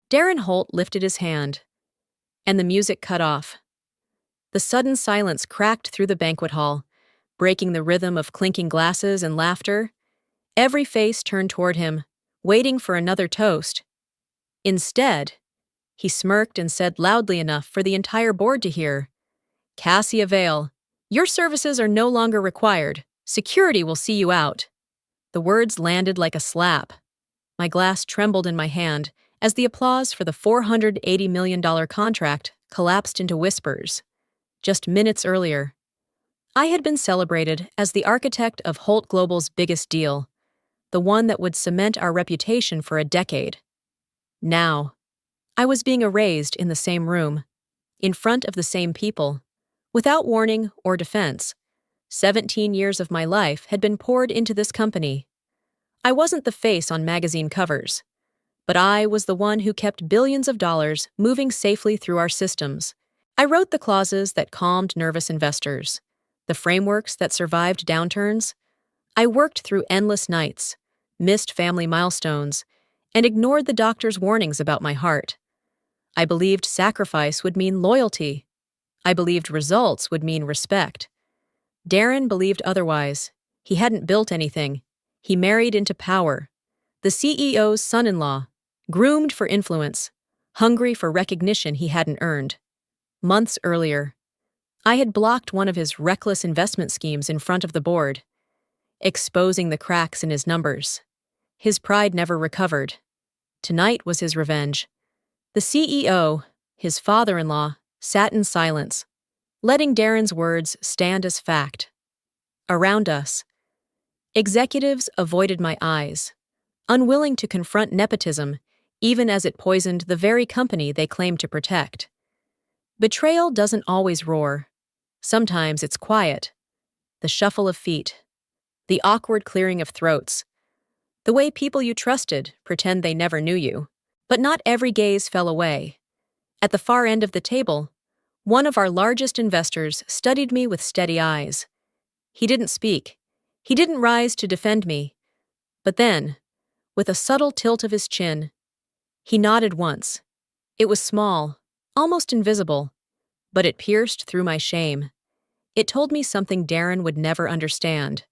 Darren Holt lifted his hand, and the music cut off. The sudden silence cracked through the banquet hall, breaking the rhythm of clinking glasses and laughter. Every face turned toward him, waiting for another toast. Instead, he smirked and said loudly enough for the entire board to hear, "Cassia Vale, your services are no longer required. Security will see you out." The words landed like a slap. My glass trembled in my hand as the applause for the $480 million contract collapsed into whispers. Just minutes earlier, I had been celebrated as the architect of Holt Global's biggest deal, the one that would cement our reputation for a decade. Now, I was being erased in the same room, in front of the same people, without warning or defense. 17 years of my life had been poured into this company. I wasn't the face on magazine covers, but I was the one who kept billions of dollars moving safely through our systems. I wrote the clauses that calmed nervous investors, the frameworks that survived downturns. I worked through endless nights, missed family milestones, and ignored the doctor's warnings about my heart. I believed sacrifice would mean loyalty. I believed results would mean respect. Darren believed otherwise. He hadn't built anything. He married into power. The CEO's son-in-law, groomed for influence, hungry for recognition he hadn't earned. Months earlier, I had blocked one of his reckless investment schemes in front of the board, exposing the cracks in his numbers. His pride never recovered. Tonight was his revenge. The CEO, his father-in-law, sat in silence, letting Darren's words stand as fact. Around us, executives avoided my eyes, unwilling to confront nepotism even as it poisoned the very company they claimed to protect. Betrayal doesn't always roar. Sometimes it's quiet. The shuffle of feet, the awkward clearing of throats, the way people you trusted pretend they never knew you. But not every gaze fell away. At the far end of the table, one of our largest investors studied me with steady eyes. He didn't speak. He didn't rise to defend me. But then, with a subtle tilt of his chin, he nodded once. It was small, almost invisible, but it pierced through my shame. It told me something Darren would never understand.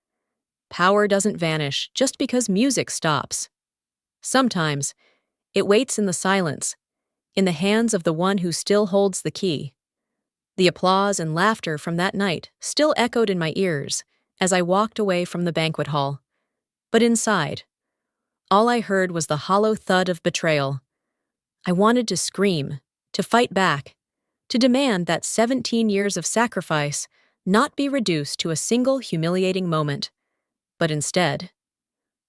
Power doesn't vanish just because music stops. Sometimes, it waits in the silence, in the hands of the one who still holds the key. The applause and laughter from that night still echoed in my ears as I walked away from the banquet hall. But inside, all I heard was the hollow thud of betrayal. I wanted to scream, to fight back, to demand that 17 years of sacrifice not be reduced to a single humiliating moment. But instead,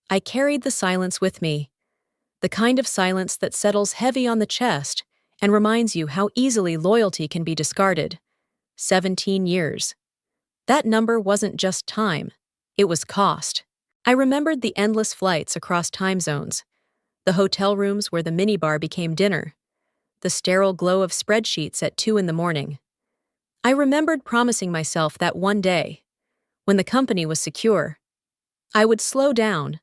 I carried the silence with me, the kind of silence that settles heavy on the chest and reminds you how easily loyalty can be discarded. 17 years. That number wasn't just time, it was cost. I remembered the endless flights across time zones, the hotel rooms where the minibar became dinner, the sterile glow of spreadsheets at 2 a.m. I remembered promising myself that one day, when the company was secure, I would slow down,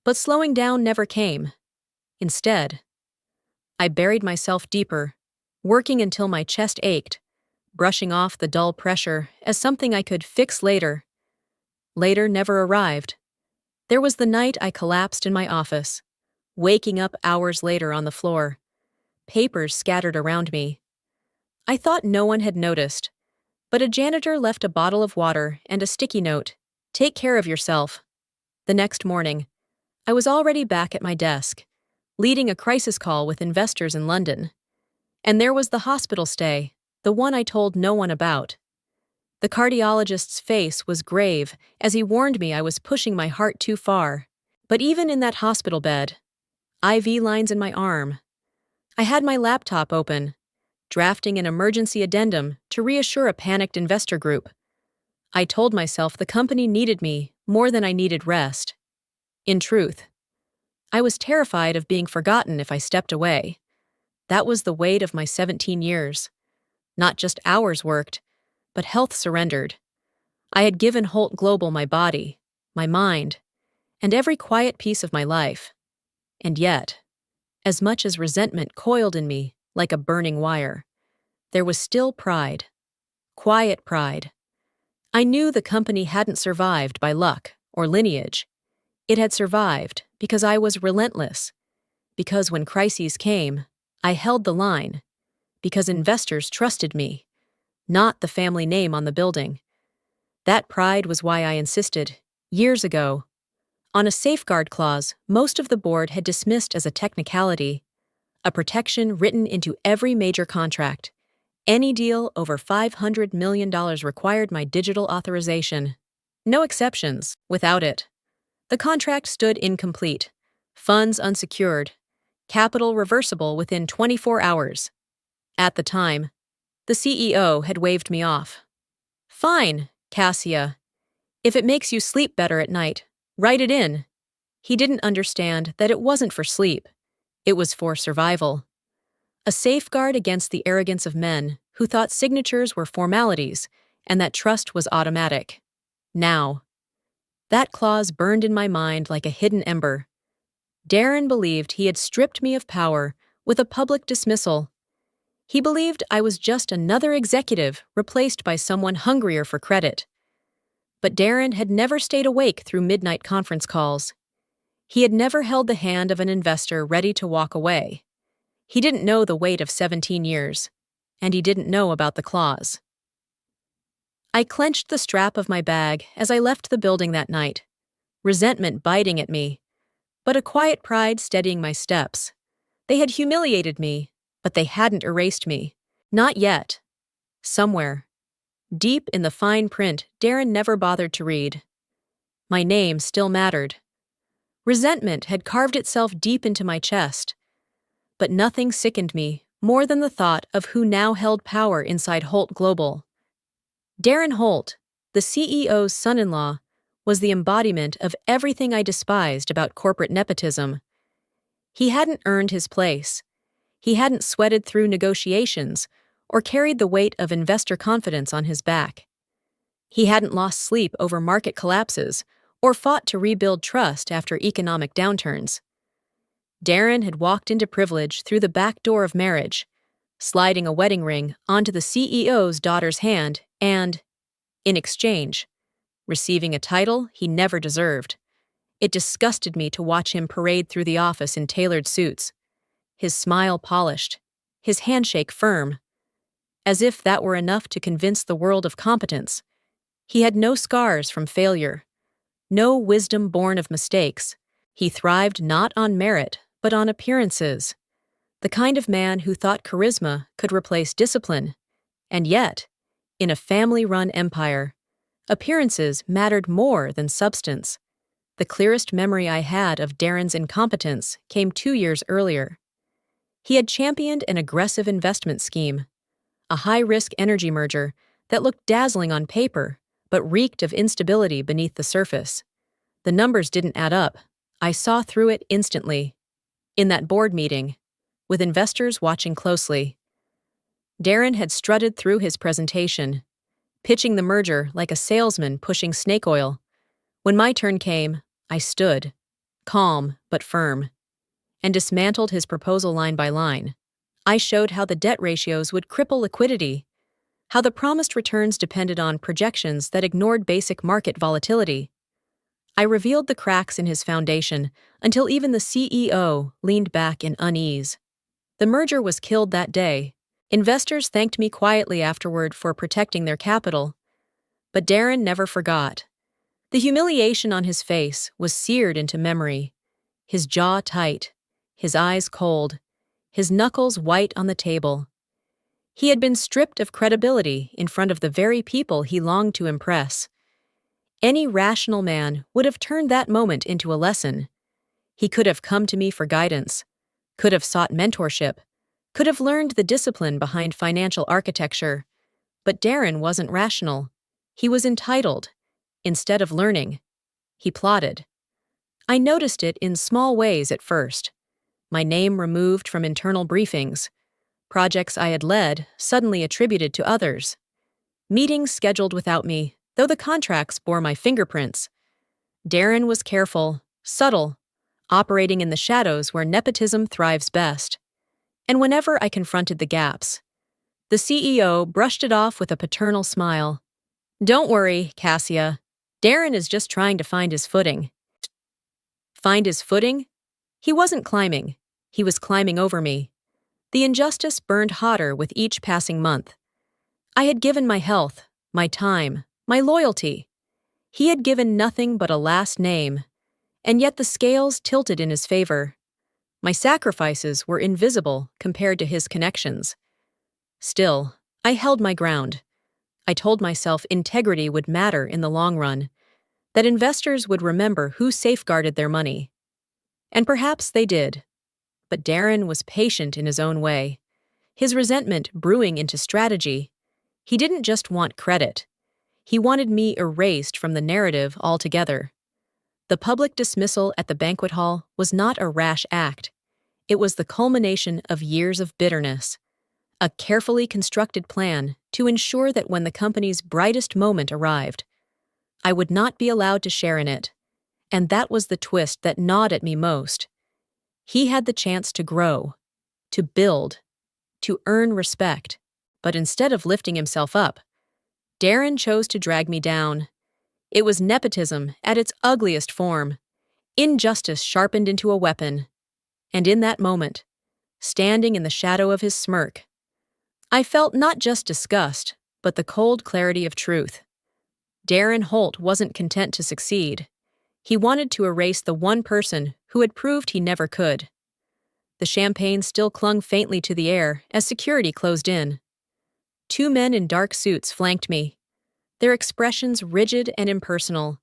but slowing down never came. Instead, I buried myself deeper, working until my chest ached, brushing off the dull pressure as something I could fix later. Later never arrived. There was the night I collapsed in my office, waking up hours later on the floor, papers scattered around me. I thought no one had noticed, but a janitor left a bottle of water and a sticky note, "Take care of yourself." The next morning, I was already back at my desk, leading a crisis call with investors in London. And there was the hospital stay, the one I told no one about. The cardiologist's face was grave as he warned me I was pushing my heart too far. But even in that hospital bed, IV lines in my arm, I had my laptop open, drafting an emergency addendum to reassure a panicked investor group. I told myself the company needed me more than I needed rest. In truth, I was terrified of being forgotten if I stepped away. That was the weight of my 17 years. Not just hours worked, but health surrendered. I had given Holt Global my body, my mind, and every quiet piece of my life. And yet, As much as resentment coiled in me like a burning wire, there was still pride. Quiet pride. I knew the company hadn't survived by luck or lineage. It had survived because I was relentless, because when crises came, I held the line, because investors trusted me, not the family name on the building. That pride was why I insisted, years ago, on a safeguard clause most of the board had dismissed as a technicality, a protection written into every major contract. Any deal over $500 million required my digital authorization. No exceptions. Without it, the contract stood incomplete, funds unsecured, capital reversible within 24 hours. At the time, the CEO had waved me off. Fine, Cassia. If it makes you sleep better at night, write it in. He didn't understand that it wasn't for sleep. It was for survival. A safeguard against the arrogance of men who thought signatures were formalities and that trust was automatic. Now, that clause burned in my mind like a hidden ember. Darren believed he had stripped me of power with a public dismissal. He believed I was just another executive replaced by someone hungrier for credit. But Darren had never stayed awake through midnight conference calls. He had never held the hand of an investor ready to walk away. He didn't know the weight of 17 years, and he didn't know about the clause. I clenched the strap of my bag as I left the building that night, resentment biting at me, but a quiet pride steadying my steps. They had humiliated me, but they hadn't erased me. Not yet. Somewhere, deep in the fine print Darren never bothered to read, my name still mattered. Resentment had carved itself deep into my chest, but nothing sickened me more than the thought of who now held power inside Holt Global. Darren Holt, the CEO's son-in-law, was the embodiment of everything I despised about corporate nepotism. He hadn't earned his place. He hadn't sweated through negotiations or carried the weight of investor confidence on his back. He hadn't lost sleep over market collapses or fought to rebuild trust after economic downturns. Darren had walked into privilege through the back door of marriage, sliding a wedding ring onto the CEO's daughter's hand and, in exchange, receiving a title he never deserved. It disgusted me to watch him parade through the office in tailored suits, his smile polished, his handshake firm, as if that were enough to convince the world of competence. He had no scars from failure, no wisdom born of mistakes. He thrived not on merit, but on appearances. The kind of man who thought charisma could replace discipline. And yet, in a family-run empire, appearances mattered more than substance. The clearest memory I had of Darren's incompetence came 2 years earlier. He had championed an aggressive investment scheme, a high-risk energy merger that looked dazzling on paper, but reeked of instability beneath the surface. The numbers didn't add up. I saw through it instantly. In that board meeting, with investors watching closely, Darren had strutted through his presentation, pitching the merger like a salesman pushing snake oil. When my turn came, I stood, calm but firm, and dismantled his proposal line by line. I showed how the debt ratios would cripple liquidity, how the promised returns depended on projections that ignored basic market volatility. I revealed the cracks in his foundation until even the CEO leaned back in unease. The merger was killed that day. Investors thanked me quietly afterward for protecting their capital. But Darren never forgot. The humiliation on his face was seared into memory, his jaw tight, his eyes cold, his knuckles white on the table. He had been stripped of credibility in front of the very people he longed to impress. Any rational man would have turned that moment into a lesson. He could have come to me for guidance, could have sought mentorship, could have learned the discipline behind financial architecture. But Darren wasn't rational. He was entitled. Instead of learning, he plotted. I noticed it in small ways at first. My name removed from internal briefings, projects I had led suddenly attributed to others, meetings scheduled without me, though the contracts bore my fingerprints. Darren was careful, subtle, operating in the shadows where nepotism thrives best. And whenever I confronted the gaps, the CEO brushed it off with a paternal smile. Don't worry, Cassia. Darren is just trying to find his footing. Find his footing? He wasn't climbing. He was climbing over me. The injustice burned hotter with each passing month. I had given my health, my time, my loyalty. He had given nothing but a last name, and yet the scales tilted in his favor. My sacrifices were invisible compared to his connections. Still, I held my ground. I told myself integrity would matter in the long run, that investors would remember who safeguarded their money. And perhaps they did. But Darren was patient in his own way, his resentment brewing into strategy. He didn't just want credit. He wanted me erased from the narrative altogether. The public dismissal at the banquet hall was not a rash act. It was the culmination of years of bitterness, a carefully constructed plan to ensure that when the company's brightest moment arrived, I would not be allowed to share in it. And that was the twist that gnawed at me most. He had the chance to grow, to build, to earn respect. But instead of lifting himself up, Darren chose to drag me down. It was nepotism at its ugliest form, injustice sharpened into a weapon. And in that moment, standing in the shadow of his smirk, I felt not just disgust, but the cold clarity of truth. Darren Holt wasn't content to succeed. He wanted to erase the one person who had proved he never could. The champagne still clung faintly to the air as security closed in. 2 men in dark suits flanked me, their expressions rigid and impersonal,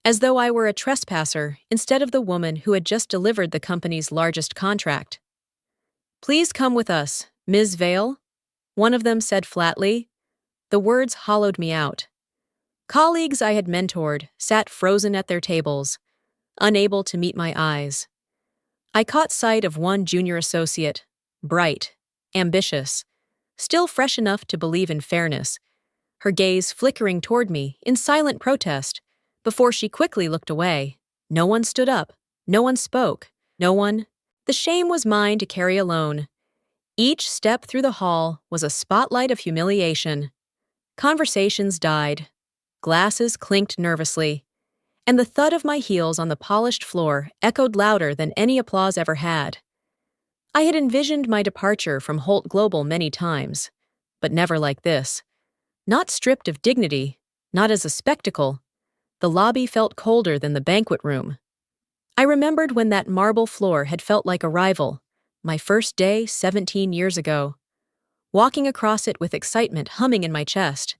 as though I were a trespasser instead of the woman who had just delivered the company's largest contract. "Please come with us, Ms. Vale," one of them said flatly. The words hollowed me out. Colleagues I had mentored sat frozen at their tables, unable to meet my eyes. I caught sight of one junior associate, bright, ambitious, still fresh enough to believe in fairness, her gaze flickering toward me in silent protest before she quickly looked away. No one stood up, no one spoke, no one. The shame was mine to carry alone. Each step through the hall was a spotlight of humiliation. Conversations died. Glasses clinked nervously, and the thud of my heels on the polished floor echoed louder than any applause ever had. I had envisioned my departure from Holt Global many times, but never like this. Not stripped of dignity, not as a spectacle. The lobby felt colder than the banquet room. I remembered when that marble floor had felt like a rival, my first day 17 years ago. Walking across it with excitement humming in my chest,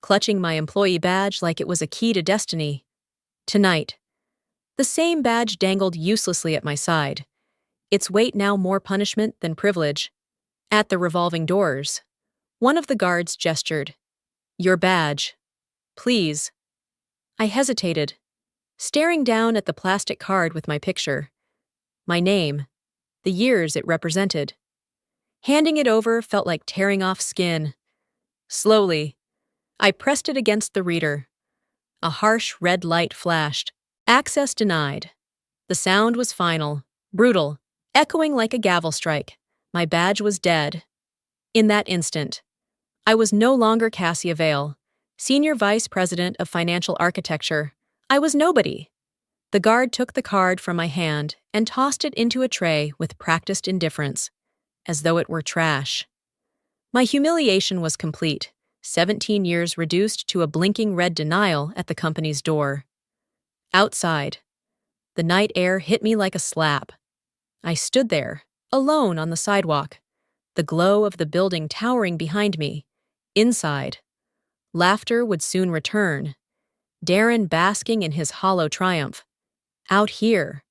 clutching my employee badge like it was a key to destiny. Tonight, the same badge dangled uselessly at my side, its weight now more punishment than privilege. At the revolving doors, one of the guards gestured. "Your badge. Please." I hesitated, staring down at the plastic card with my picture, my name, the years it represented. Handing it over felt like tearing off skin. Slowly, I pressed it against the reader. A harsh red light flashed. Access denied. The sound was final, brutal, echoing like a gavel strike. My badge was dead. In that instant, I was no longer Cassia Vale, Senior Vice President of Financial Architecture. I was nobody. The guard took the card from my hand and tossed it into a tray with practiced indifference, as though it were trash. My humiliation was complete. 17 years reduced to a blinking red denial at the company's door. Outside, the night air hit me like a slap. I stood there, alone on the sidewalk, the glow of the building towering behind me. Inside, laughter would soon return, Darren basking in his hollow triumph. Out here,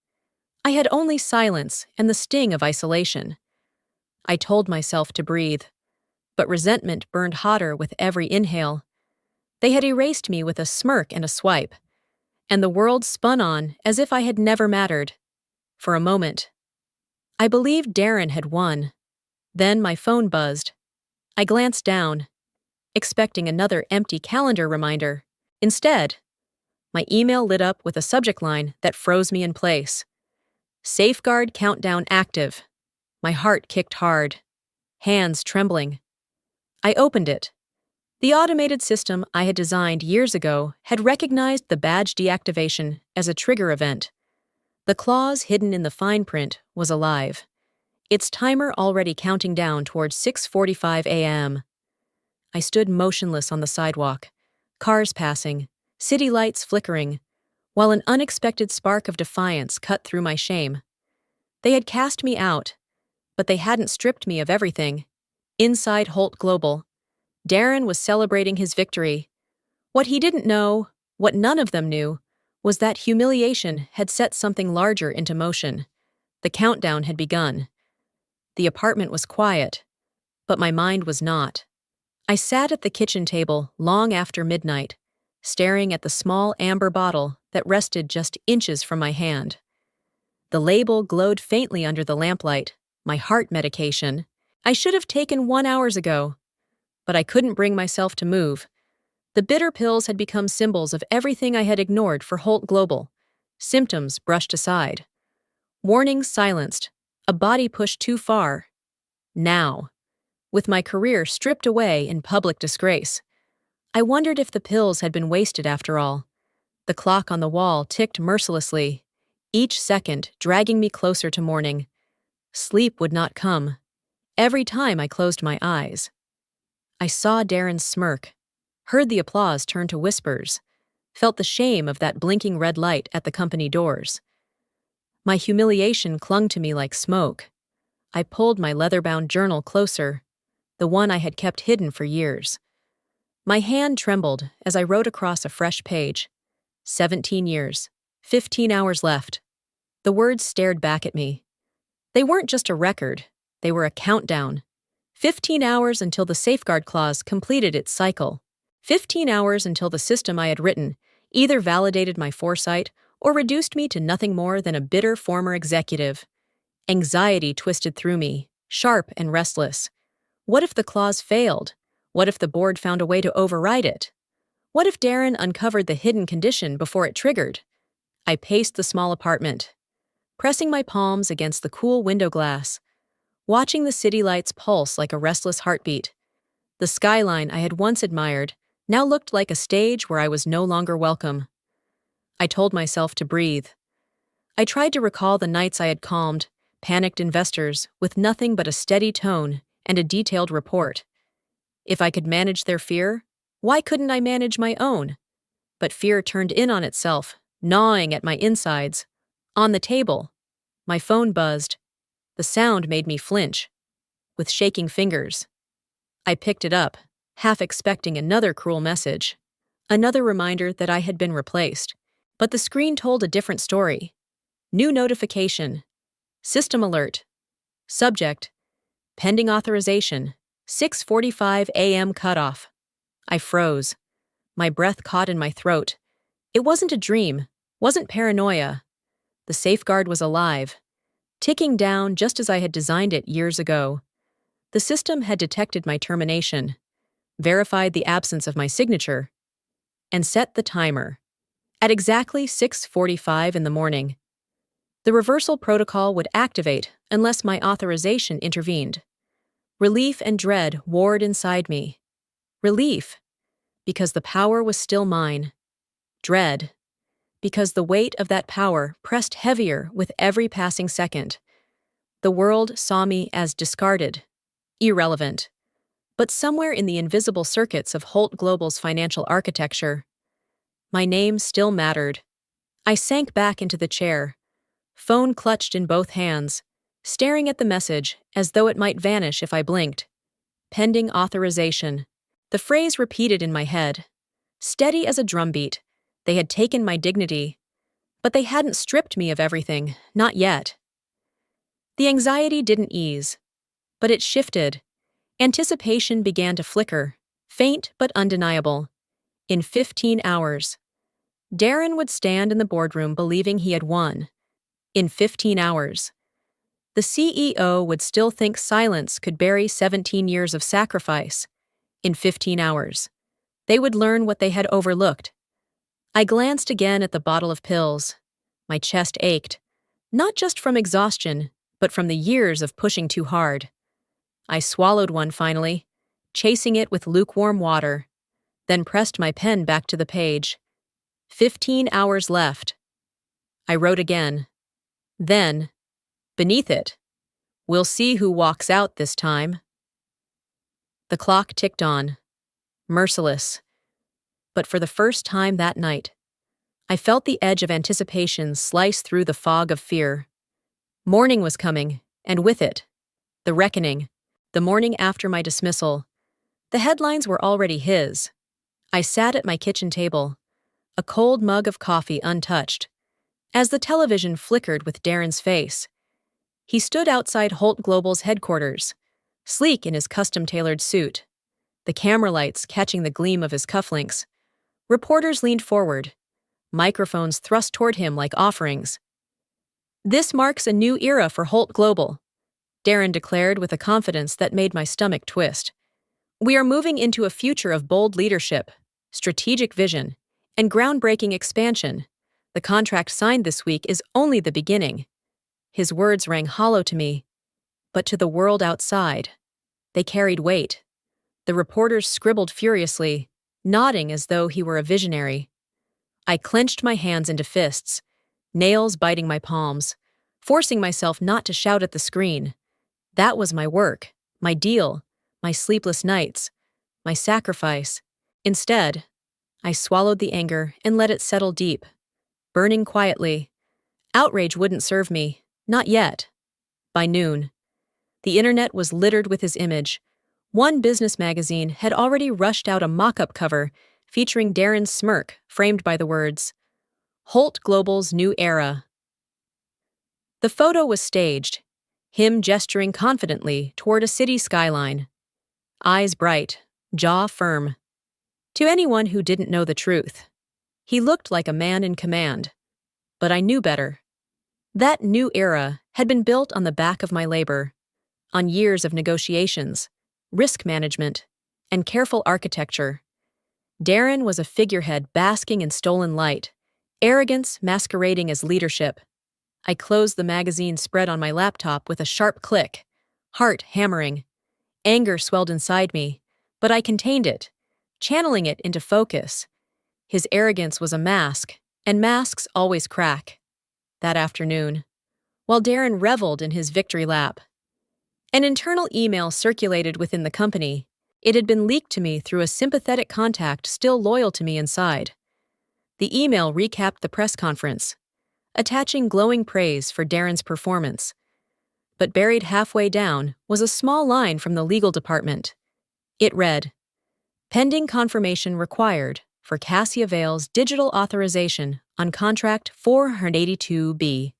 I had only silence and the sting of isolation. I told myself to breathe, but resentment burned hotter with every inhale. They had erased me with a smirk and a swipe, and the world spun on as if I had never mattered. For a moment, I believed Darren had won. Then my phone buzzed. I glanced down, expecting another empty calendar reminder. Instead, my email lit up with a subject line that froze me in place. Safeguard countdown active. My heart kicked hard, hands trembling. I opened it. The automated system I had designed years ago had recognized the badge deactivation as a trigger event. The clause hidden in the fine print was alive, its timer already counting down towards 6:45 a.m. I stood motionless on the sidewalk, cars passing, city lights flickering, while an unexpected spark of defiance cut through my shame. They had cast me out, but they hadn't stripped me of everything. Inside Holt Global, Darren was celebrating his victory. What he didn't know, what none of them knew, was that humiliation had set something larger into motion. The countdown had begun. The apartment was quiet, but my mind was not. I sat at the kitchen table long after midnight, staring at the small amber bottle that rested just inches from my hand. The label glowed faintly under the lamplight, my heart medication. I should have taken 1 hour ago, but I couldn't bring myself to move. The bitter pills had become symbols of everything I had ignored for Holt Global. Symptoms brushed aside. Warnings silenced. A body pushed too far. Now, with my career stripped away in public disgrace, I wondered if the pills had been wasted after all. The clock on the wall ticked mercilessly, each second dragging me closer to morning. Sleep would not come. Every time I closed my eyes, I saw Darren's smirk, heard the applause turn to whispers, felt the shame of that blinking red light at the company doors. My humiliation clung to me like smoke. I pulled my leather-bound journal closer, the one I had kept hidden for years. My hand trembled as I wrote across a fresh page. 17 years, 15 hours left. The words stared back at me. They weren't just a record, they were a countdown. 15 hours until the safeguard clause completed its cycle. 15 hours until the system I had written either validated my foresight or reduced me to nothing more than a bitter former executive. Anxiety twisted through me, sharp and restless. What if the clause failed? What if the board found a way to override it? What if Darren uncovered the hidden condition before it triggered? I paced the small apartment, pressing my palms against the cool window glass, watching the city lights pulse like a restless heartbeat. The skyline I had once admired now looked like a stage where I was no longer welcome. I told myself to breathe. I tried to recall the nights I had calmed panicked investors with nothing but a steady tone and a detailed report. If I could manage their fear, why couldn't I manage my own? But fear turned in on itself, gnawing at my insides. On the table, my phone buzzed. The sound made me flinch. With shaking fingers, I picked it up, half expecting another cruel message, another reminder that I had been replaced. But the screen told a different story. New notification. System alert. Subject. Pending authorization. 6:45 a.m. cutoff. I froze. My breath caught in my throat. It wasn't a dream, wasn't paranoia. The safeguard was alive, ticking down just as I had designed it years ago. The system had detected my termination, verified the absence of my signature, and set the timer. At exactly 6:45 in the morning, the reversal protocol would activate unless my authorization intervened. Relief and dread warred inside me. Relief, because the power was still mine. Dread, because the weight of that power pressed heavier with every passing second. The world saw me as discarded, irrelevant. But somewhere in the invisible circuits of Holt Global's financial architecture, my name still mattered. I sank back into the chair, phone clutched in both hands, staring at the message as though it might vanish if I blinked. Pending authorization. The phrase repeated in my head. Steady as a drumbeat, they had taken my dignity, but they hadn't stripped me of everything, not yet. The anxiety didn't ease, but it shifted. Anticipation began to flicker, faint but undeniable. In 15 hours, Darren would stand in the boardroom believing he had won. In 15 hours, the CEO would still think silence could bury 17 years of sacrifice. In 15 hours, they would learn what they had overlooked. I glanced again at the bottle of pills. My chest ached. not just from exhaustion, but from the years of pushing too hard. I swallowed one finally, chasing it with lukewarm water, then pressed my pen back to the page. 15 hours left. I wrote again. Then, beneath it, "We'll see who walks out this time." The clock ticked on, merciless. But for the first time that night, I felt the edge of anticipation slice through the fog of fear. Morning was coming, and with it, the reckoning, the morning after my dismissal. The headlines were already his. I sat at my kitchen table, a cold mug of coffee untouched, as the television flickered with Darren's face. He stood outside Holt Global's headquarters, sleek in his custom-tailored suit, the camera lights catching the gleam of his cufflinks. Reporters leaned forward, microphones thrust toward him like offerings. "This marks a new era for Holt Global," Darren declared with a confidence that made my stomach twist. "We are moving into a future of bold leadership, strategic vision, and groundbreaking expansion. The contract signed this week is only the beginning." His words rang hollow to me, but to the world outside, they carried weight. The reporters scribbled furiously, nodding as though he were a visionary. I clenched my hands into fists, nails biting my palms, forcing myself not to shout at the screen. That was my work, my deal, my sleepless nights, my sacrifice. Instead, I swallowed the anger and let it settle deep, burning quietly. Outrage wouldn't serve me, not yet. By noon, the internet was littered with his image. One business magazine had already rushed out a mock-up cover featuring Darren's smirk framed by the words, "Holt Global's New Era." The photo was staged, him gesturing confidently toward a city skyline, eyes bright, jaw firm. To anyone who didn't know the truth, he looked like a man in command. But I knew better. That new era had been built on the back of my labor, on years of negotiations, risk management, and careful architecture. Darren was a figurehead basking in stolen light, arrogance masquerading as leadership. I closed the magazine spread on my laptop with a sharp click, heart hammering. Anger swelled inside me, but I contained it, channeling it into focus. His arrogance was a mask, and masks always crack. That afternoon, while Darren reveled in his victory lap, an internal email circulated within the company. It had been leaked to me through a sympathetic contact still loyal to me inside. The email recapped the press conference, attaching glowing praise for Darren's performance. But buried halfway down was a small line from the legal department. It read, "Pending confirmation required for Cassia Vale's digital authorization on contract 482B.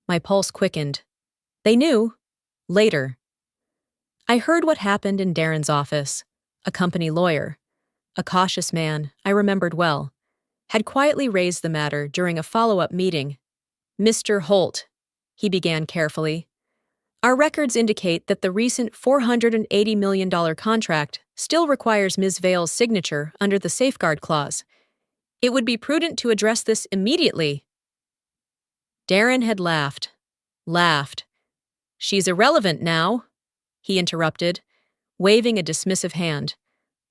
My pulse quickened. They knew. Later. I heard what happened in Darren's office. A company lawyer, a cautious man I remembered well, had quietly raised the matter during a follow-up meeting. "Mr. Holt," he began carefully, "our records indicate that the recent $480 million contract still requires Ms. Vale's signature under the safeguard clause. It would be prudent to address this immediately." Darren had laughed. "She's irrelevant now," he interrupted, waving a dismissive hand.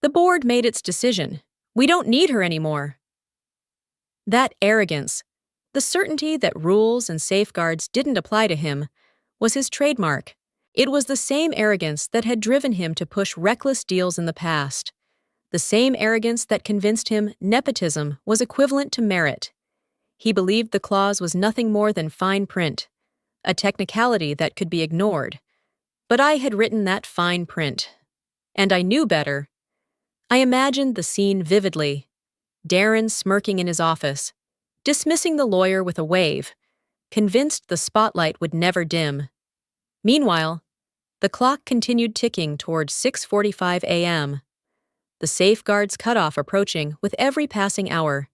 "The board made its decision. We don't need her anymore." That arrogance, the certainty that rules and safeguards didn't apply to him, was his trademark. It was the same arrogance that had driven him to push reckless deals in the past. The same arrogance that convinced him nepotism was equivalent to merit. He believed the clause was nothing more than fine print, a technicality that could be ignored. But I had written that fine print, and I knew better. I imagined the scene vividly. Darren smirking in his office, dismissing the lawyer with a wave, convinced the spotlight would never dim. Meanwhile, the clock continued ticking toward 6:45 a.m., the safeguards cutoff approaching with every passing hour.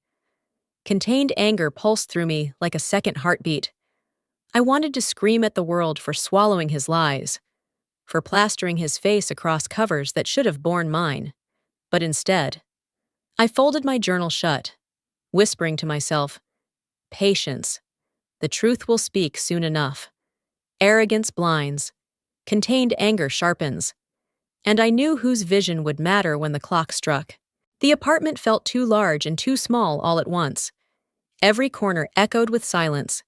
Contained anger pulsed through me like a second heartbeat. I wanted to scream at the world for swallowing his lies, for plastering his face across covers that should have borne mine. But instead, I folded my journal shut, whispering to myself, "Patience. The truth will speak soon enough. Arrogance blinds. Contained anger sharpens. And I knew whose vision would matter when the clock struck. The apartment felt too large and too small all at once. Every corner echoed with silence.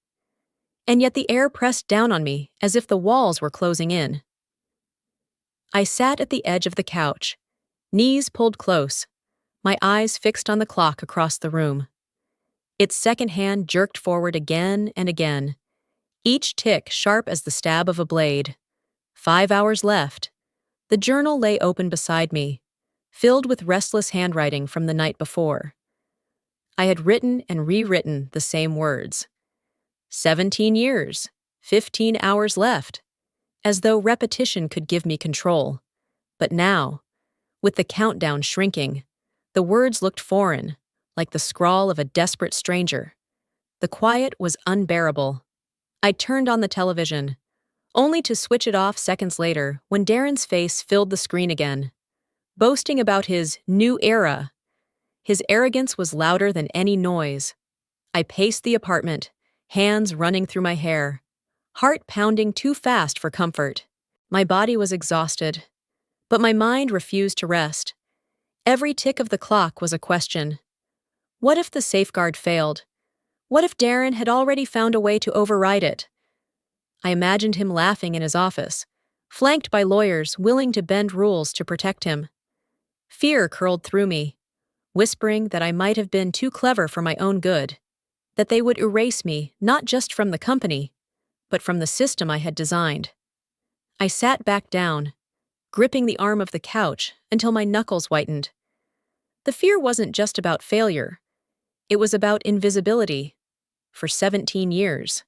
And yet the air pressed down on me as if the walls were closing in. I sat at the edge of the couch, knees pulled close, my eyes fixed on the clock across the room. Its second hand jerked forward again and again, each tick sharp as the stab of a blade. 5 hours left. The journal lay open beside me, filled with restless handwriting from the night before. I had written and rewritten the same words. 17 years, 15 hours left, as though repetition could give me control. But now, with the countdown shrinking, the words looked foreign, like the scrawl of a desperate stranger. The quiet was unbearable. I turned on the television, only to switch it off seconds later when Darren's face filled the screen again, boasting about his new era. His arrogance was louder than any noise. I paced the apartment, hands running through my hair, heart pounding too fast for comfort. My body was exhausted, but my mind refused to rest. Every tick of the clock was a question. What if the safeguard failed? What if Darren had already found a way to override it? I imagined him laughing in his office, flanked by lawyers willing to bend rules to protect him. Fear curled through me, whispering that I might have been too clever for my own good, that they would erase me not just from the company, but from the system I had designed. I sat back down, gripping the arm of the couch until my knuckles whitened. The fear wasn't just about failure. It was about invisibility. For 17 years.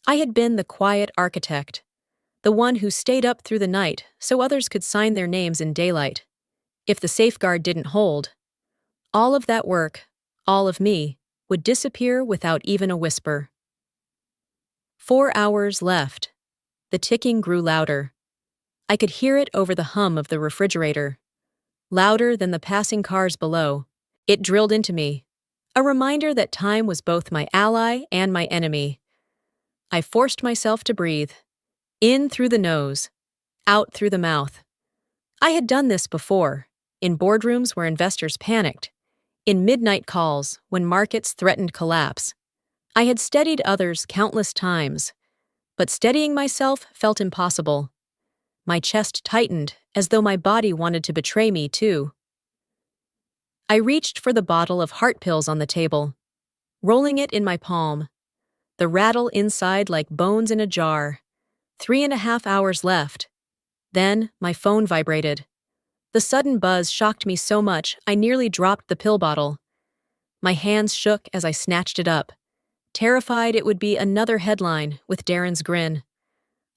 I had been the quiet architect, the one who stayed up through the night so others could sign their names in daylight. If the safeguard didn't hold, all of that work, all of me, would disappear without even a whisper. 4 hours left. The ticking grew louder. I could hear it over the hum of the refrigerator, louder than the passing cars below. It drilled into me, a reminder that time was both my ally and my enemy. I forced myself to breathe, in through the nose, out through the mouth. I had done this before, in boardrooms where investors panicked, in midnight calls when markets threatened collapse. I had steadied others countless times, but steadying myself felt impossible. My chest tightened as though my body wanted to betray me too. I reached for the bottle of heart pills on the table, rolling it in my palm, the rattle inside like bones in a jar. 3.5 hours left. Then my phone vibrated. The sudden buzz shocked me so much I nearly dropped the pill bottle. My hands shook as I snatched it up, terrified it would be another headline with Darren's grin.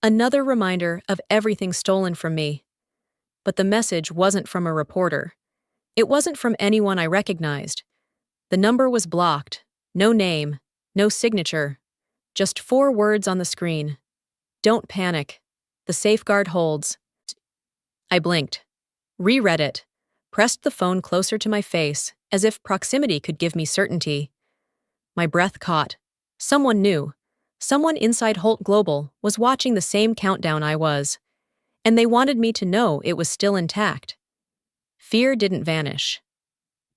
Another reminder of everything stolen from me. But the message wasn't from a reporter. It wasn't from anyone I recognized. The number was blocked. No name, no signature. Just 4 words on the screen. Don't panic. The safeguard holds. I blinked, reread it, pressed the phone closer to my face as if proximity could give me certainty. My breath caught. Someone new, someone inside Holt Global was watching the same countdown I was, and they wanted me to know it was still intact. Fear didn't vanish,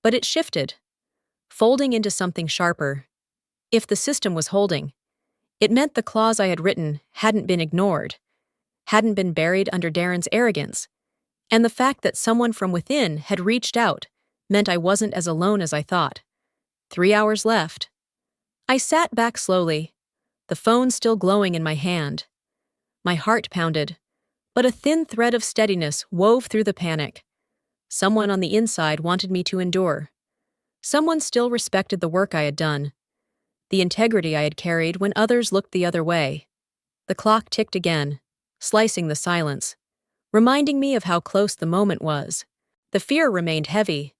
but it shifted, folding into something sharper. If the system was holding, it meant the clause I had written hadn't been ignored, hadn't been buried under Darren's arrogance, and the fact that someone from within had reached out meant I wasn't as alone as I thought. 3 hours left. I sat back slowly, the phone still glowing in my hand. My heart pounded, but a thin thread of steadiness wove through the panic. Someone on the inside wanted me to endure. Someone still respected the work I had done, the integrity I had carried when others looked the other way. The clock ticked again, slicing the silence, reminding me of how close the moment was. The fear remained heavy,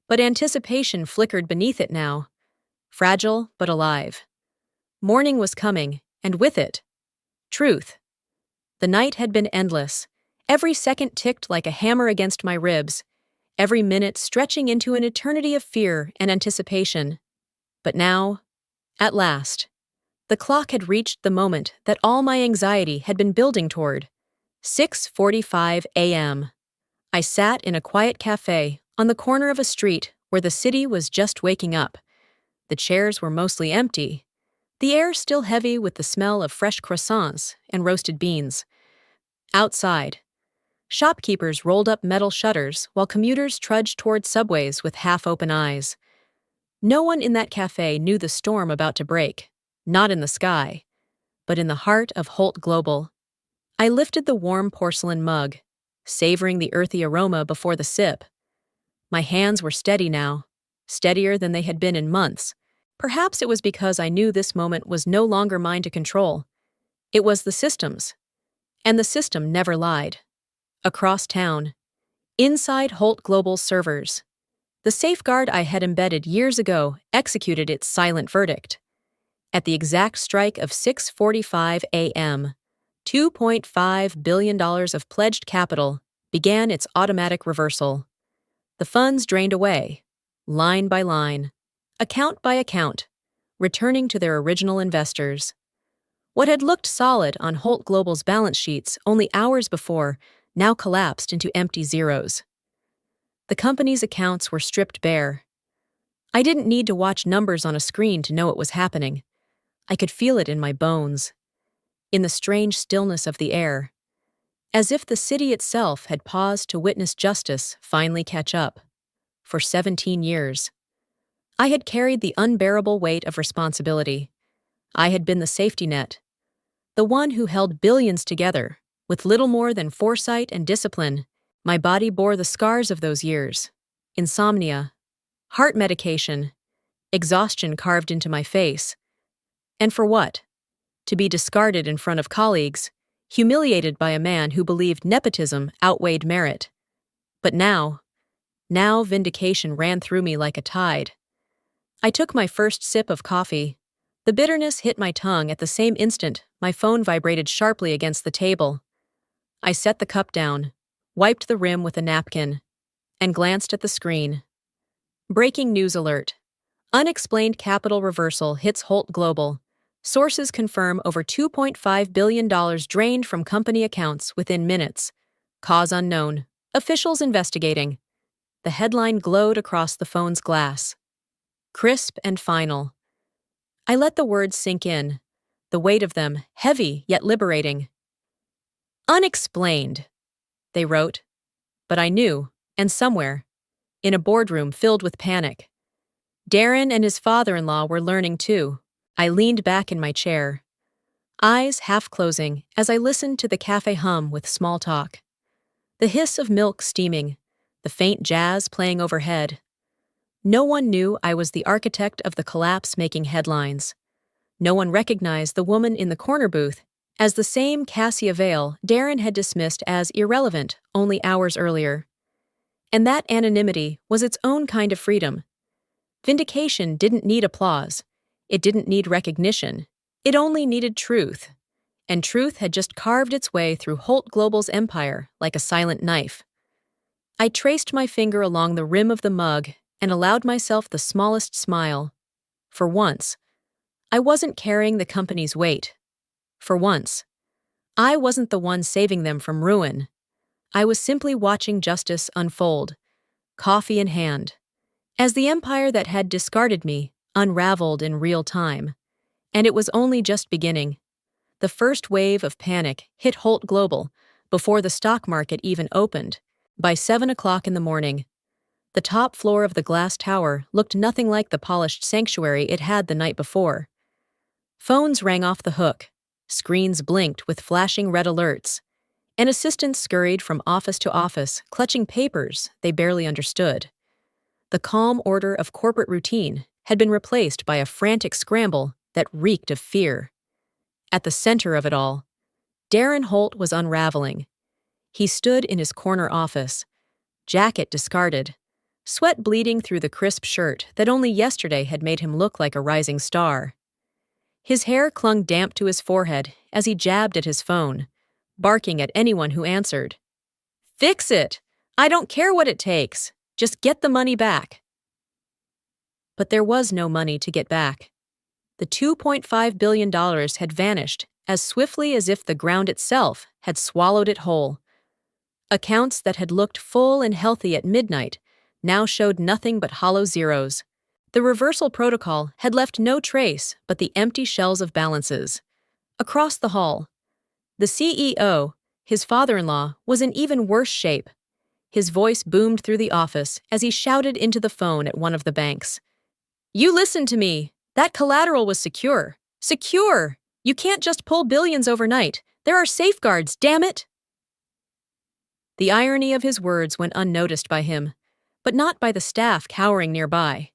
but anticipation flickered beneath it now, fragile but alive. Morning was coming, and with it, truth. The night had been endless. Every second ticked like a hammer against my ribs, every minute stretching into an eternity of fear and anticipation. But now, at last, The clock had reached the moment that all my anxiety had been building toward. 6:45 a.m. I sat in a quiet cafe on the corner of a street where the city was just waking up. The chairs were mostly empty, the air still heavy with the smell of fresh croissants and roasted beans. Outside, shopkeepers rolled up metal shutters while commuters trudged toward subways with half-open eyes. No one in that cafe knew the storm about to break, not in the sky, but in the heart of Holt Global. I lifted the warm porcelain mug, savoring the earthy aroma before the sip. My hands were steady now, steadier than they had been in months. Perhaps it was because I knew this moment was no longer mine to control. It was the system's, and the system never lied. Across town, inside Holt Global's servers, the safeguard I had embedded years ago executed its silent verdict. At the exact strike of 6:45 a.m., $2.5 billion of pledged capital began its automatic reversal. The funds drained away, line by line, account by account, returning to their original investors. What had looked solid on Holt Global's balance sheets only hours before now collapsed into empty zeros. The company's accounts were stripped bare. I didn't need to watch numbers on a screen to know it was happening. I could feel it in my bones, in the strange stillness of the air, as if the city itself had paused to witness justice finally catch up. For 17 years, I had carried the unbearable weight of responsibility. I had been the safety net, the one who held billions together, with little more than foresight and discipline. My body bore the scars of those years. Insomnia, heart medication, exhaustion carved into my face. And for what? To be discarded in front of colleagues, humiliated by a man who believed nepotism outweighed merit. But now vindication ran through me like a tide. I took my first sip of coffee. The bitterness hit my tongue at the same instant my phone vibrated sharply against the table. I set the cup down, wiped the rim with a napkin, and glanced at the screen. Breaking news alert. Unexplained capital reversal hits Holt Global. Sources confirm over $2.5 billion drained from company accounts within minutes. Cause unknown. Officials investigating. The headline glowed across the phone's glass. Crisp and final. I let the words sink in, the weight of them heavy yet liberating. Unexplained, they wrote. But I knew, and somewhere, in a boardroom filled with panic. Darren and his father-in-law were learning too. I leaned back in my chair, eyes half closing as I listened to the cafe hum with small talk. The hiss of milk steaming, the faint jazz playing overhead. No one knew I was the architect of the collapse making headlines. No one recognized the woman in the corner booth as the same Cassia Vale Darren had dismissed as irrelevant only hours earlier. And that anonymity was its own kind of freedom. Vindication didn't need applause. It didn't need recognition. It only needed truth. And truth had just carved its way through Holt Global's empire like a silent knife. I traced my finger along the rim of the mug and allowed myself the smallest smile. For once, I wasn't carrying the company's weight. For once, I wasn't the one saving them from ruin. I was simply watching justice unfold, coffee in hand, as the empire that had discarded me unraveled in real time. And it was only just beginning. The first wave of panic hit Holt Global before the stock market even opened. By 7 o'clock in the morning, the top floor of the glass tower looked nothing like the polished sanctuary it had the night before. Phones rang off the hook, screens blinked with flashing red alerts, and assistants scurried from office to office, clutching papers they barely understood. The calm order of corporate routine had been replaced by a frantic scramble that reeked of fear. At the center of it all, Darren Holt was unraveling. He stood in his corner office, jacket discarded, sweat bleeding through the crisp shirt that only yesterday had made him look like a rising star. His hair clung damp to his forehead as he jabbed at his phone, barking at anyone who answered. "Fix it! I don't care what it takes! Just get the money back!" But there was no money to get back. The $2.5 billion had vanished as swiftly as if the ground itself had swallowed it whole. Accounts that had looked full and healthy at midnight now showed nothing but hollow zeros. The reversal protocol had left no trace but the empty shells of balances. Across the hall, the CEO, his father-in-law, was in even worse shape. His voice boomed through the office as he shouted into the phone at one of the banks. "You listen to me! That collateral was secure. Secure! You can't just pull billions overnight. There are safeguards, damn it!" The irony of his words went unnoticed by him, but not by the staff cowering nearby.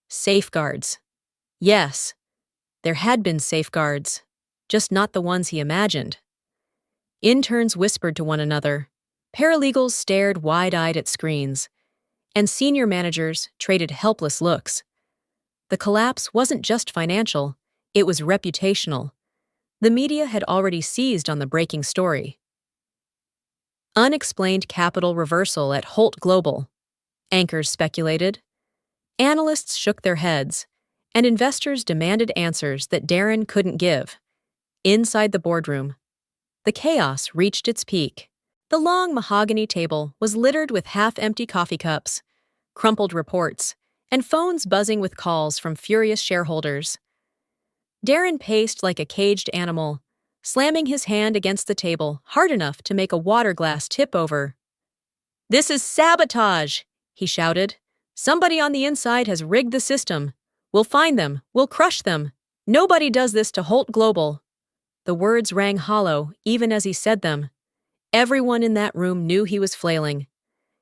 Safeguards. Yes, there had been safeguards, just not the ones he imagined. Interns whispered to one another, paralegals stared wide-eyed at screens, and senior managers traded helpless looks. The collapse wasn't just financial, it was reputational. The media had already seized on the breaking story. Unexplained capital reversal at Holt Global, anchors speculated. Analysts shook their heads, and investors demanded answers that Darren couldn't give. Inside the boardroom, the chaos reached its peak. The long mahogany table was littered with half-empty coffee cups, crumpled reports, and phones buzzing with calls from furious shareholders. Darren paced like a caged animal, slamming his hand against the table hard enough to make a water glass tip over. "This is sabotage!" he shouted. "Somebody on the inside has rigged the system. We'll find them. We'll crush them. Nobody does this to Holt Global." The words rang hollow even as he said them. Everyone in that room knew he was flailing.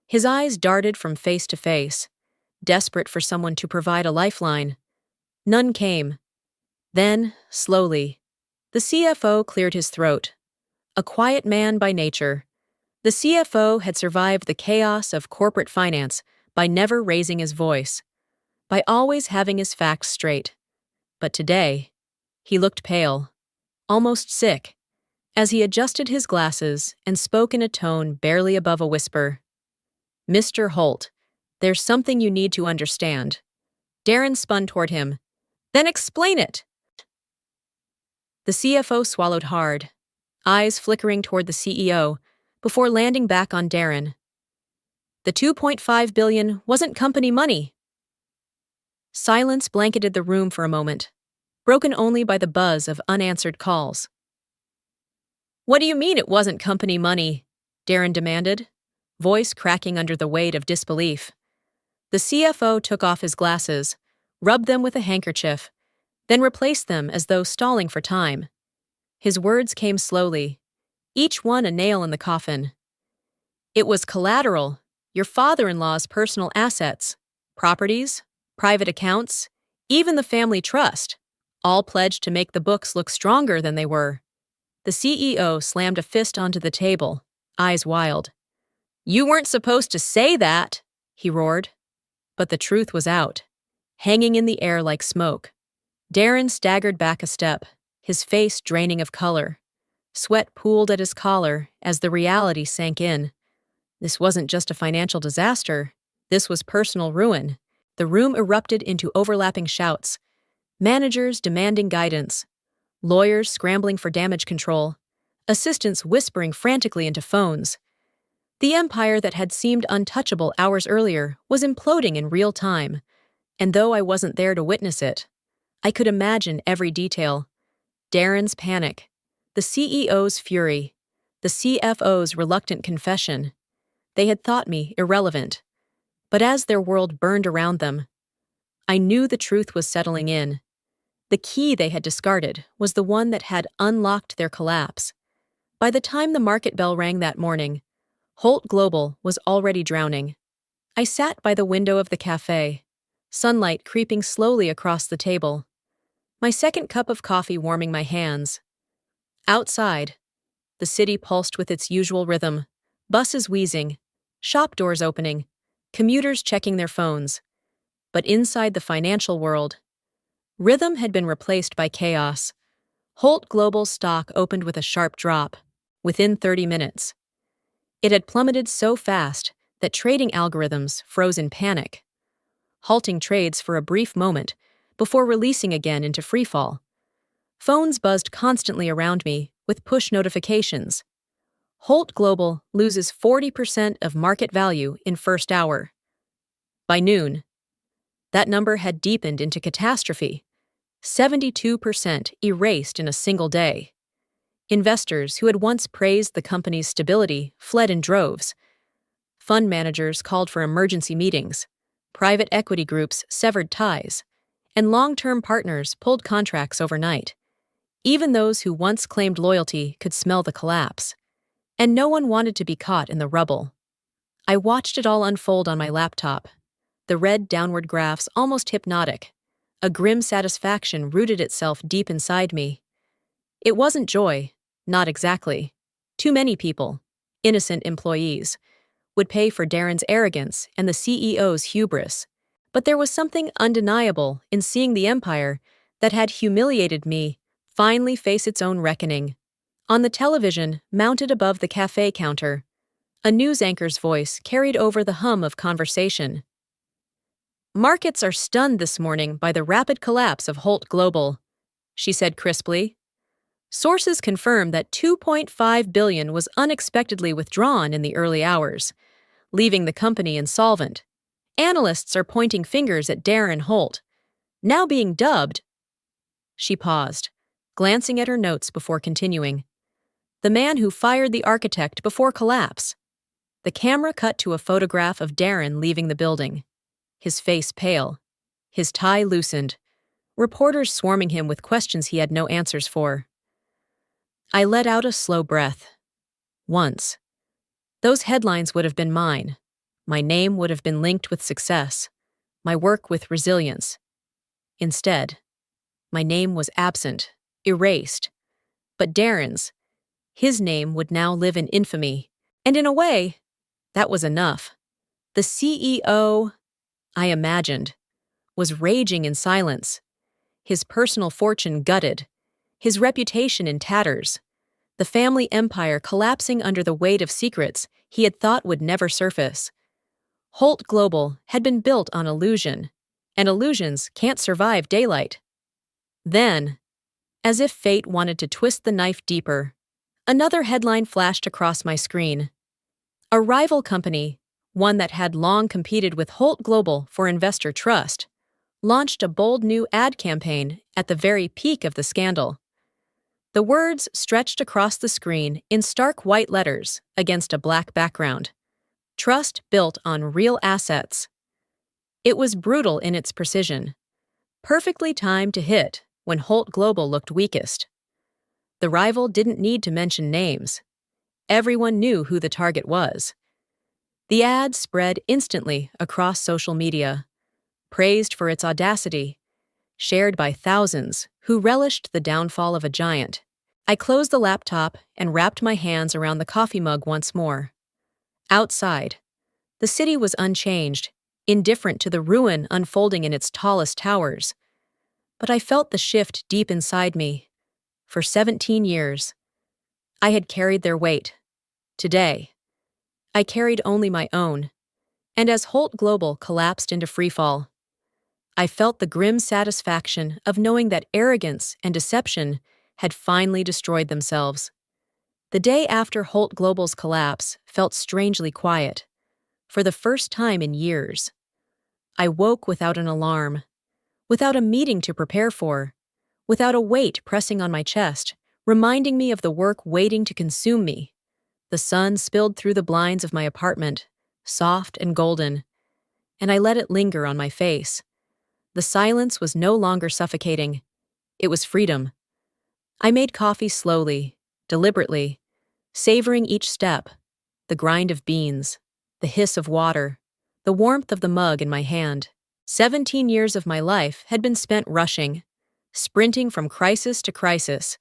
His eyes darted from face to face, desperate for someone to provide a lifeline. None came. Then, slowly, the CFO cleared his throat. A quiet man by nature, the CFO had survived the chaos of corporate finance by never raising his voice, by always having his facts straight. But today, he looked pale, almost sick, as he adjusted his glasses and spoke in a tone barely above a whisper. "Mr. Holt, there's something you need to understand." Darren spun toward him. "Then explain it!" The CFO swallowed hard, eyes flickering toward the CEO, before landing back on Darren. "The $2.5 billion wasn't company money." Silence blanketed the room for a moment, broken only by the buzz of unanswered calls. "What do you mean it wasn't company money?" Darren demanded, voice cracking under the weight of disbelief. The CFO took off his glasses, rubbed them with a handkerchief, then replaced them as though stalling for time. His words came slowly, each one a nail in the coffin. "It was collateral, your father-in-law's personal assets, properties, private accounts, even the family trust, all pledged to make the books look stronger than they were." The CEO slammed a fist onto the table, eyes wild. "You weren't supposed to say that," he roared. But the truth was out, hanging in the air like smoke. Darren staggered back a step, his face draining of color. Sweat pooled at his collar as the reality sank in. This wasn't just a financial disaster, this was personal ruin. The room erupted into overlapping shouts, managers demanding guidance, lawyers scrambling for damage control, assistants whispering frantically into phones. The empire that had seemed untouchable hours earlier was imploding in real time, and though I wasn't there to witness it, I could imagine every detail. Darren's panic, the CEO's fury, the CFO's reluctant confession. They had thought me irrelevant, but as their world burned around them, I knew the truth was settling in. The key they had discarded was the one that had unlocked their collapse. By the time the market bell rang that morning, Holt Global was already drowning. I sat by the window of the cafe, sunlight creeping slowly across the table, my second cup of coffee warming my hands. Outside, the city pulsed with its usual rhythm, buses wheezing, shop doors opening, commuters checking their phones. But inside the financial world, rhythm had been replaced by chaos. Holt Global's stock opened with a sharp drop, within 30 minutes. It had plummeted so fast that trading algorithms froze in panic, halting trades for a brief moment before releasing again into freefall. Phones buzzed constantly around me, with push notifications. Holt Global loses 40% of market value in first hour. By noon, that number had deepened into catastrophe. 72% erased in a single day. Investors who had once praised the company's stability fled in droves. Fund managers called for emergency meetings. Private equity groups severed ties. And long-term partners pulled contracts overnight. Even those who once claimed loyalty could smell the collapse. And no one wanted to be caught in the rubble. I watched it all unfold on my laptop. The red downward graphs almost hypnotic. A grim satisfaction rooted itself deep inside me. It wasn't joy, not exactly. Too many people, innocent employees, would pay for Darren's arrogance and the CEO's hubris. But there was something undeniable in seeing the empire that had humiliated me finally face its own reckoning. On the television, mounted above the cafe counter, a news anchor's voice carried over the hum of conversation. "Markets are stunned this morning by the rapid collapse of Holt Global," she said crisply. Sources confirm that $2.5 billion was unexpectedly withdrawn in the early hours, leaving the company insolvent. Analysts are pointing fingers at Darren Holt, now being dubbed. She paused, glancing at her notes before continuing. The man who fired the architect before collapse. The camera cut to a photograph of Darren leaving the building. His face pale, his tie loosened, reporters swarming him with questions he had no answers for. I let out a slow breath. Once. Those headlines would have been mine. My name would have been linked with success, my work with resilience. Instead, my name was absent, erased. But Darren's, his name would now live in infamy. And in a way, that was enough. The CEO, I imagined, was raging in silence, his personal fortune gutted, his reputation in tatters, the family empire collapsing under the weight of secrets he had thought would never surface. Holt Global had been built on illusion, and illusions can't survive daylight. Then, as if fate wanted to twist the knife deeper, another headline flashed across my screen. A rival company, one that had long competed with Holt Global for investor trust, launched a bold new ad campaign at the very peak of the scandal. The words stretched across the screen in stark white letters against a black background. Trust built on real assets. It was brutal in its precision, perfectly timed to hit when Holt Global looked weakest. The rival didn't need to mention names. Everyone knew who the target was. The ad spread instantly across social media, praised for its audacity, shared by thousands who relished the downfall of a giant. I closed the laptop and wrapped my hands around the coffee mug once more. Outside, the city was unchanged, indifferent to the ruin unfolding in its tallest towers. But I felt the shift deep inside me. For 17 years, I had carried their weight. Today, I carried only my own. And as Holt Global collapsed into freefall, I felt the grim satisfaction of knowing that arrogance and deception had finally destroyed themselves. The day after Holt Global's collapse felt strangely quiet, for the first time in years. I woke without an alarm, without a meeting to prepare for, without a weight pressing on my chest, reminding me of the work waiting to consume me. The sun spilled through the blinds of my apartment, soft and golden, and I let it linger on my face. The silence was no longer suffocating. It was freedom. I made coffee slowly, deliberately, savoring each step, the grind of beans, the hiss of water, the warmth of the mug in my hand. 17 years of my life had been spent rushing, sprinting from crisis to crisis,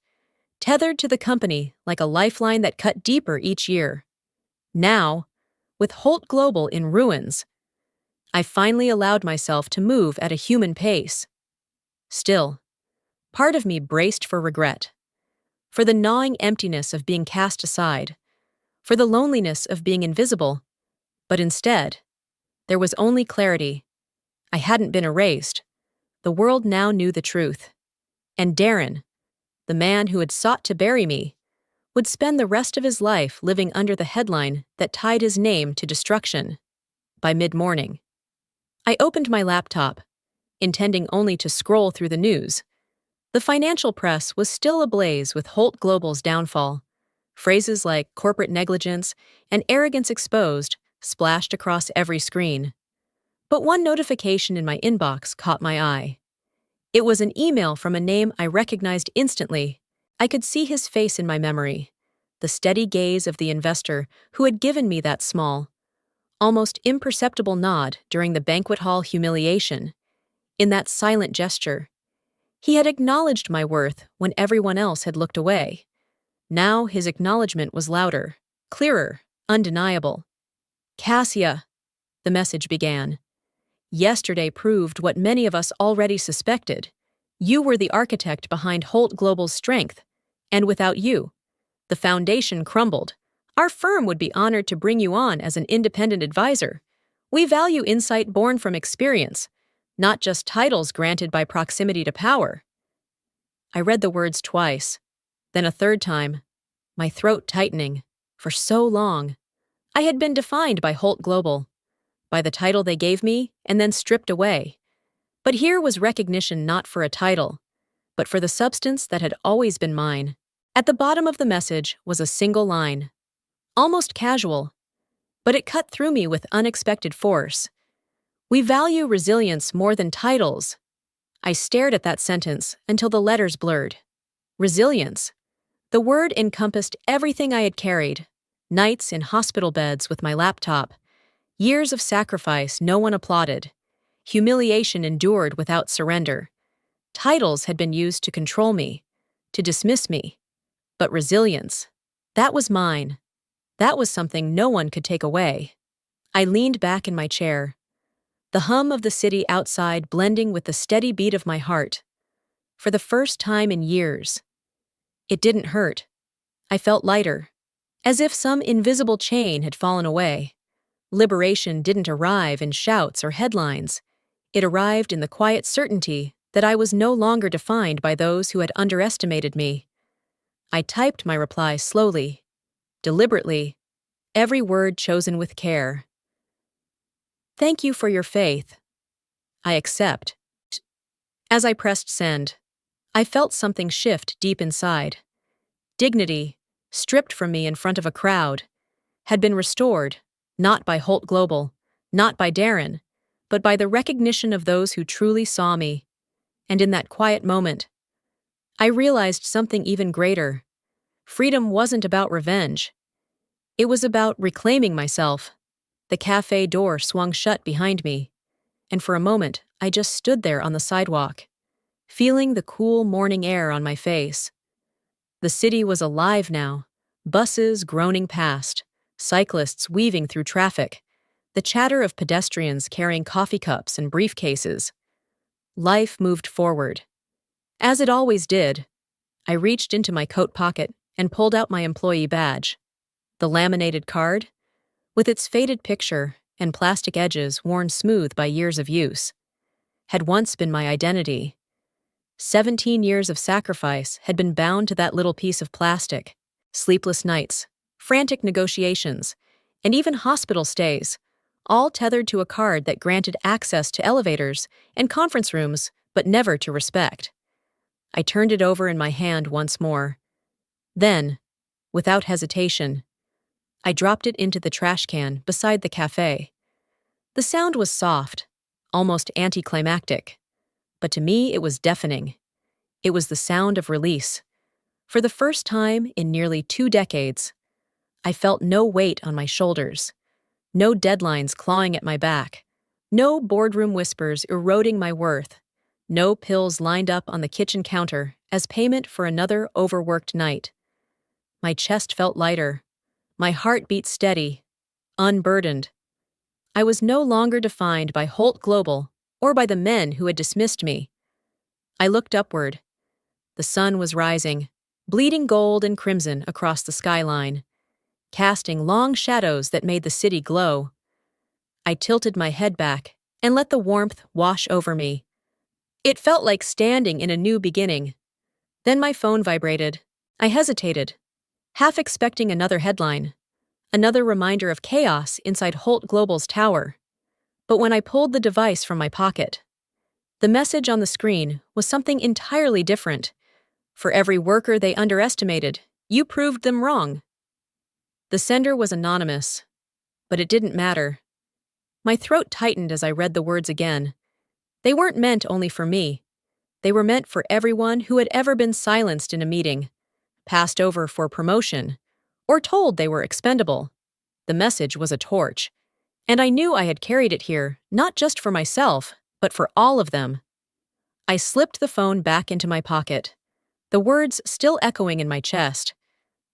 tethered to the company like a lifeline that cut deeper each year. Now, with Holt Global in ruins, I finally allowed myself to move at a human pace. Still, part of me braced for regret, for the gnawing emptiness of being cast aside, for the loneliness of being invisible. But instead, there was only clarity. I hadn't been erased. The world now knew the truth. And Darren, the man who had sought to bury me, would spend the rest of his life living under the headline that tied his name to destruction. By mid-morning, I opened my laptop, intending only to scroll through the news. The financial press was still ablaze with Holt Global's downfall. Phrases like corporate negligence and arrogance exposed splashed across every screen. But one notification in my inbox caught my eye. It was an email from a name I recognized instantly. I could see his face in my memory, the steady gaze of the investor who had given me that small, almost imperceptible nod during the banquet hall humiliation. In that silent gesture, he had acknowledged my worth when everyone else had looked away. Now his acknowledgement was louder, clearer, undeniable. "Cassia," the message began. "Yesterday proved what many of us already suspected. You were the architect behind Holt Global's strength, and without you, the foundation crumbled. Our firm would be honored to bring you on as an independent advisor. We value insight born from experience, not just titles granted by proximity to power." I read the words twice, then a third time, my throat tightening. For so long, I had been defined by Holt Global, by the title they gave me and then stripped away. But here was recognition not for a title, but for the substance that had always been mine. At the bottom of the message was a single line, almost casual, but it cut through me with unexpected force. "We value resilience more than titles." I stared at that sentence until the letters blurred. Resilience. The word encompassed everything I had carried: nights in hospital beds with my laptop, years of sacrifice no one applauded, humiliation endured without surrender. Titles had been used to control me, to dismiss me. But resilience, that was mine. That was something no one could take away. I leaned back in my chair, the hum of the city outside blending with the steady beat of my heart. For the first time in years, it didn't hurt. I felt lighter, as if some invisible chain had fallen away. Liberation didn't arrive in shouts or headlines. It arrived in the quiet certainty that I was no longer defined by those who had underestimated me. I typed my reply slowly, deliberately, every word chosen with care. "Thank you for your faith. I accept." As I pressed send, I felt something shift deep inside. Dignity, stripped from me in front of a crowd, had been restored, not by Holt Global, not by Darren, but by the recognition of those who truly saw me. And in that quiet moment, I realized something even greater. Freedom wasn't about revenge. It was about reclaiming myself. The cafe door swung shut behind me, and for a moment I just stood there on the sidewalk, feeling the cool morning air on my face. The city was alive now, buses groaning past, cyclists weaving through traffic, the chatter of pedestrians carrying coffee cups and briefcases. Life moved forward. As it always did, I reached into my coat pocket and pulled out my employee badge. The laminated card, with its faded picture and plastic edges worn smooth by years of use, had once been my identity. 17 years of sacrifice had been bound to that little piece of plastic. Sleepless nights, frantic negotiations, and even hospital stays, all tethered to a card that granted access to elevators and conference rooms, but never to respect. I turned it over in my hand once more. Then, without hesitation, I dropped it into the trash can beside the cafe. The sound was soft, almost anticlimactic, but to me it was deafening. It was the sound of release. For the first time in nearly 2 decades, I felt no weight on my shoulders, no deadlines clawing at my back, no boardroom whispers eroding my worth, no pills lined up on the kitchen counter as payment for another overworked night. My chest felt lighter, my heart beat steady, unburdened. I was no longer defined by Holt Global or by the men who had dismissed me. I looked upward. The sun was rising, bleeding gold and crimson across the skyline, casting long shadows that made the city glow. I tilted my head back and let the warmth wash over me. It felt like standing in a new beginning. Then my phone vibrated. I hesitated, half expecting another headline, another reminder of chaos inside Holt Global's tower. But when I pulled the device from my pocket, the message on the screen was something entirely different. For every worker they underestimated, you proved them wrong. The sender was anonymous, but it didn't matter. My throat tightened as I read the words again. They weren't meant only for me. They were meant for everyone who had ever been silenced in a meeting, passed over for promotion, or told they were expendable. The message was a torch, and I knew I had carried it here, not just for myself, but for all of them. I slipped the phone back into my pocket, the words still echoing in my chest.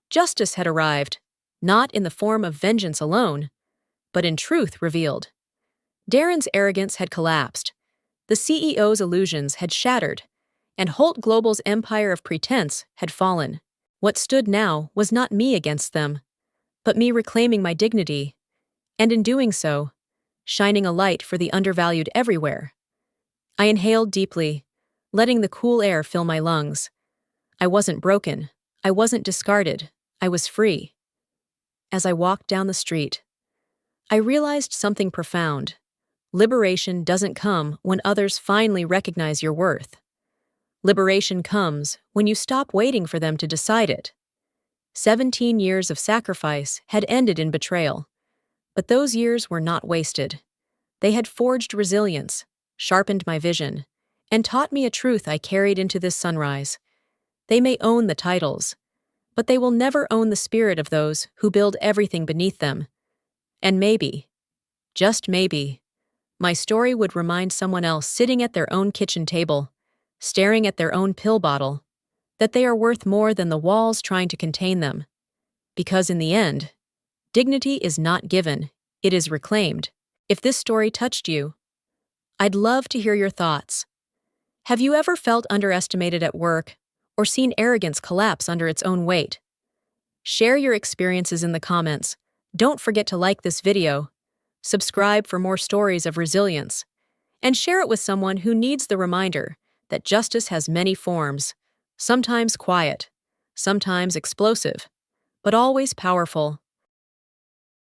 Justice had arrived, not in the form of vengeance alone, but in truth revealed. Darren's arrogance had collapsed, the CEO's illusions had shattered, and Holt Global's empire of pretense had fallen. What stood now was not me against them, but me reclaiming my dignity, and in doing so, shining a light for the undervalued everywhere. I inhaled deeply, letting the cool air fill my lungs. I wasn't broken. I wasn't discarded. I was free. As I walked down the street, I realized something profound. Liberation doesn't come when others finally recognize your worth. Liberation comes when you stop waiting for them to decide it. 17 years of sacrifice had ended in betrayal, but those years were not wasted. They had forged resilience, sharpened my vision, and taught me a truth I carried into this sunrise. They may own the titles, but they will never own the spirit of those who build everything beneath them. And maybe, just maybe, my story would remind someone else sitting at their own kitchen table, staring at their own pill bottle, that they are worth more than the walls trying to contain them. Because in the end, dignity is not given, it is reclaimed. If this story touched you, I'd love to hear your thoughts. Have you ever felt underestimated at work or seen arrogance collapse under its own weight? Share your experiences in the comments. Don't forget to like this video, subscribe for more stories of resilience, and share it with someone who needs the reminder that justice has many forms, sometimes quiet, sometimes explosive, but always powerful.